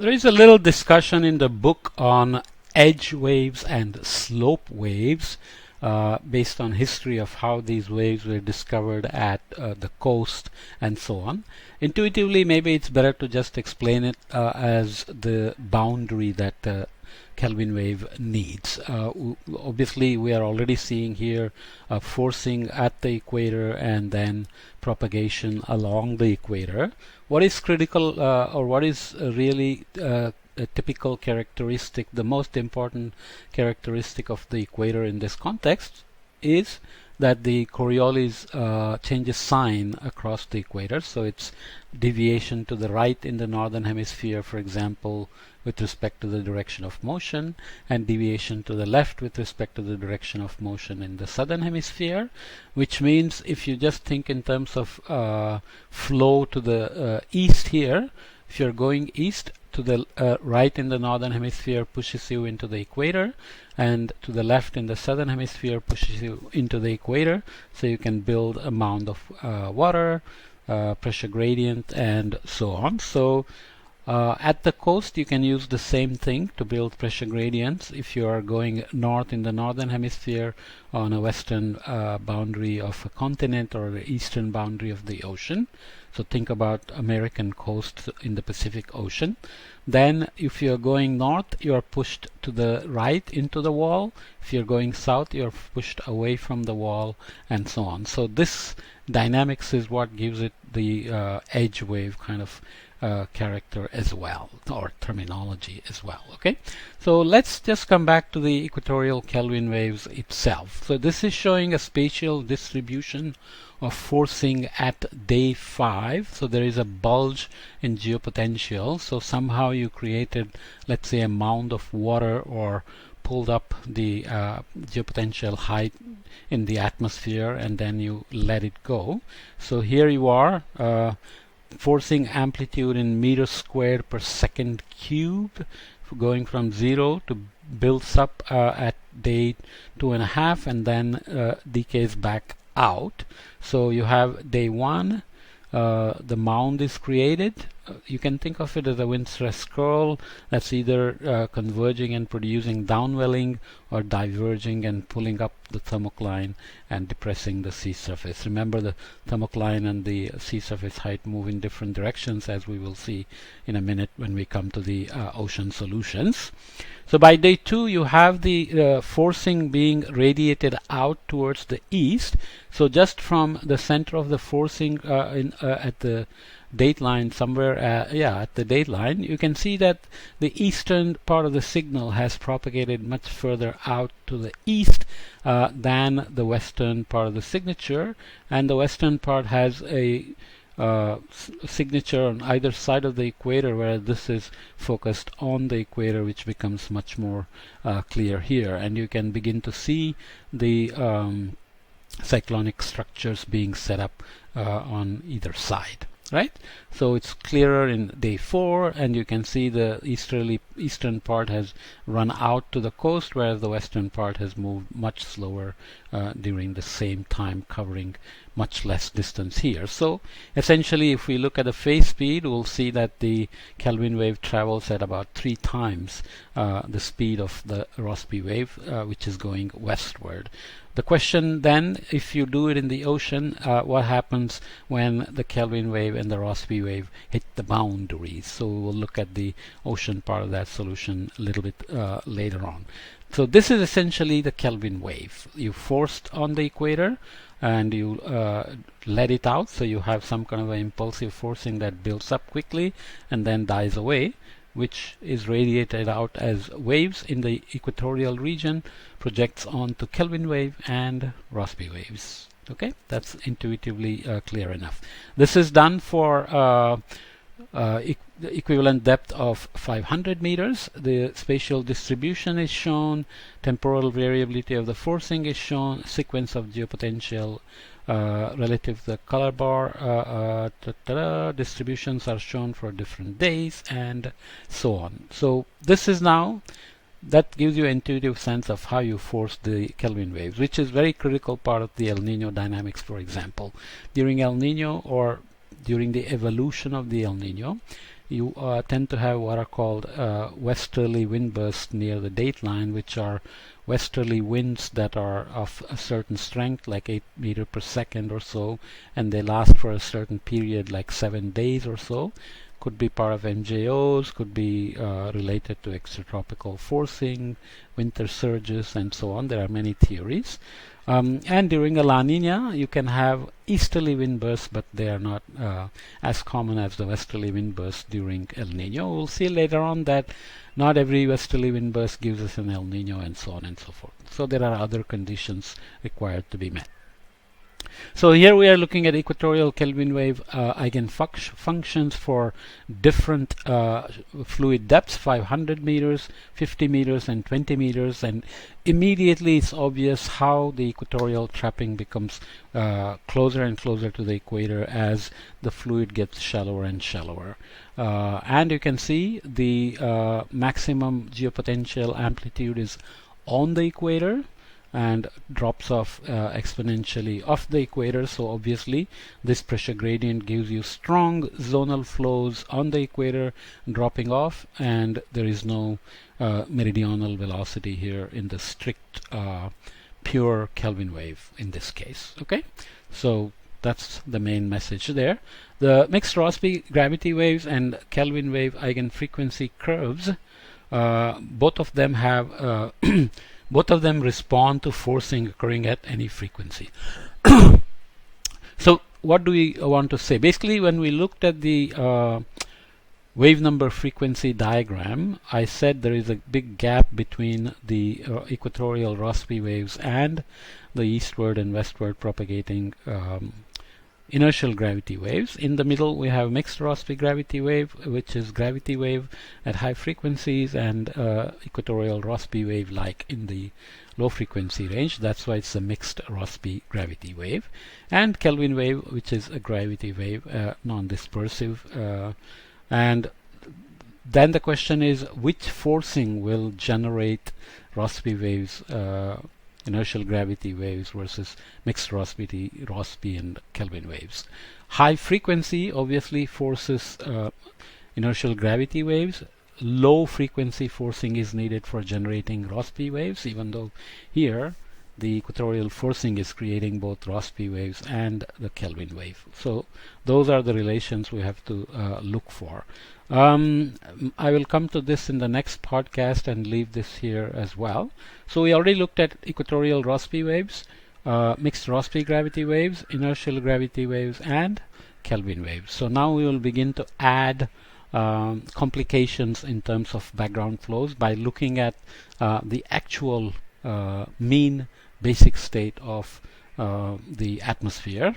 There is a little discussion in the book on edge waves and slope waves based on history of how these waves were discovered at the coast and so on. Intuitively, maybe it's better to just explain it as the boundary that Kelvin wave needs. Obviously, we are already seeing here forcing at the equator and then propagation along the equator. What is critical or what is really a typical characteristic, the most important characteristic of the equator in this context is that the Coriolis changes sign across the equator. So it's deviation to the right in the northern hemisphere, for example, with respect to the direction of motion, and deviation to the left with respect to the direction of motion in the southern hemisphere, which means if you just think in terms of flow to the east here, if you're going east, to the right in the northern hemisphere pushes you into the equator, and to the left in the southern hemisphere pushes you into the equator, so you can build a mound of water, pressure gradient, and so on. So at the coast you can use the same thing to build pressure gradients if you are going north in the northern hemisphere on a western boundary of a continent or the eastern boundary of the ocean. So think about American coast in the Pacific Ocean. Then if you're going north, you're pushed to the right into the wall. If you're going south, you're pushed away from the wall, and so on. So this dynamics is what gives it the edge wave kind of character as well, or terminology as well. Okay, so let's just come back to the equatorial Kelvin waves itself. So this is showing a spatial distribution of forcing at day 5. So there is a bulge in geopotential. So somehow you created, let's say, a mound of water or pulled up the geopotential height in the atmosphere, and then you let it go. So here you are, forcing amplitude in meters squared per second cubed, going from 0 to builds up at day 2.5 and then decays back out. So you have day 1, the mound is created. You can think of it as a wind stress curl that's either converging and producing downwelling or diverging and pulling up the thermocline and depressing the sea surface. Remember, the thermocline and the sea surface height move in different directions, as we will see in a minute when we come to the ocean solutions. So by day 2 you have the forcing being radiated out towards the east. So just from the center of the forcing at the dateline somewhere, at the dateline, you can see that the eastern part of the signal has propagated much further out to the east than the western part of the signature, and the western part has a signature on either side of the equator, whereas this is focused on the equator, which becomes much more clear here, and you can begin to see the cyclonic structures being set up on either side. Right, so it's clearer in day 4, and you can see the eastern part has run out to the coast, whereas the western part has moved much slower during the same time, covering much less distance here. So essentially, if we look at the phase speed, we'll see that the Kelvin wave travels at about 3 times the speed of the Rossby wave, which is going westward. The question then, if you do it in the ocean, what happens when the Kelvin wave and the Rossby wave hit the boundaries? So we'll look at the ocean part of that solution a little bit later on. So this is essentially the Kelvin wave. You forced on the equator and you let it out, so you have some kind of an impulsive forcing that builds up quickly and then dies away, which is radiated out as waves in the equatorial region, projects onto Kelvin wave and Rossby waves. Okay, that's intuitively clear enough. This is done for the equivalent depth of 500 meters. The spatial distribution is shown, temporal variability of the forcing is shown, sequence of geopotential relative to the color bar distributions are shown for different days, and so on. So this is now, that gives you an intuitive sense of how you force the Kelvin waves, which is very critical part of the El Nino dynamics, for example. During El Nino, or during the evolution of the El Nino, you tend to have what are called westerly wind bursts near the dateline, which are westerly winds that are of a certain strength, like 8 meters per second or so, and they last for a certain period, like 7 days or so. Could be part of MJOs, could be related to extratropical forcing, winter surges, and so on. There are many theories. And during a La Nina, you can have easterly wind bursts, but they are not as common as the westerly wind bursts during El Nino. We'll see later on that not every westerly wind burst gives us an El Nino, and so on and so forth. So there are other conditions required to be met. So here we are looking at equatorial Kelvin wave eigenfunctions for different fluid depths, 500 meters, 50 meters, and 20 meters. And immediately it's obvious how the equatorial trapping becomes closer and closer to the equator as the fluid gets shallower and shallower. And you can see the maximum geopotential amplitude is on the equator and drops off exponentially off the equator. So obviously this pressure gradient gives you strong zonal flows on the equator dropping off, and there is no meridional velocity here in the strict pure Kelvin wave in this case. Okay, so that's the main message there. The mixed Rossby gravity waves and Kelvin wave eigenfrequency curves, both of them have both of them respond to forcing occurring at any frequency. So what do we want to say? Basically, when we looked at the wave number frequency diagram, I said there is a big gap between the equatorial Rossby waves and the eastward and westward propagating inertial gravity waves. In the middle we have mixed Rossby gravity wave, which is gravity wave at high frequencies, and equatorial Rossby wave like in the low frequency range. That's why it's a mixed Rossby gravity wave. And Kelvin wave, which is a gravity wave, non-dispersive. And then the question is, which forcing will generate Rossby waves, inertial gravity waves versus mixed Rossby and Kelvin waves? High frequency obviously forces inertial gravity waves. Low frequency forcing is needed for generating Rossby waves, even though here the equatorial forcing is creating both Rossby waves and the Kelvin wave. So those are the relations we have to look for. I will come to this in the next podcast and leave this here as well. So we already looked at equatorial Rossby waves, mixed Rossby gravity waves, inertial gravity waves, and Kelvin waves. So now we will begin to add complications in terms of background flows by looking at the actual mean basic state of the atmosphere.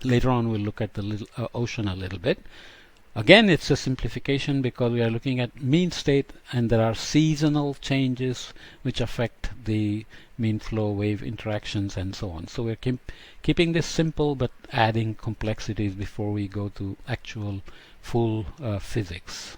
Later on we'll look at the ocean a little bit. Again, it's a simplification because we are looking at mean state, and there are seasonal changes which affect the mean flow wave interactions and so on. So we're keeping this simple but adding complexities before we go to actual full physics.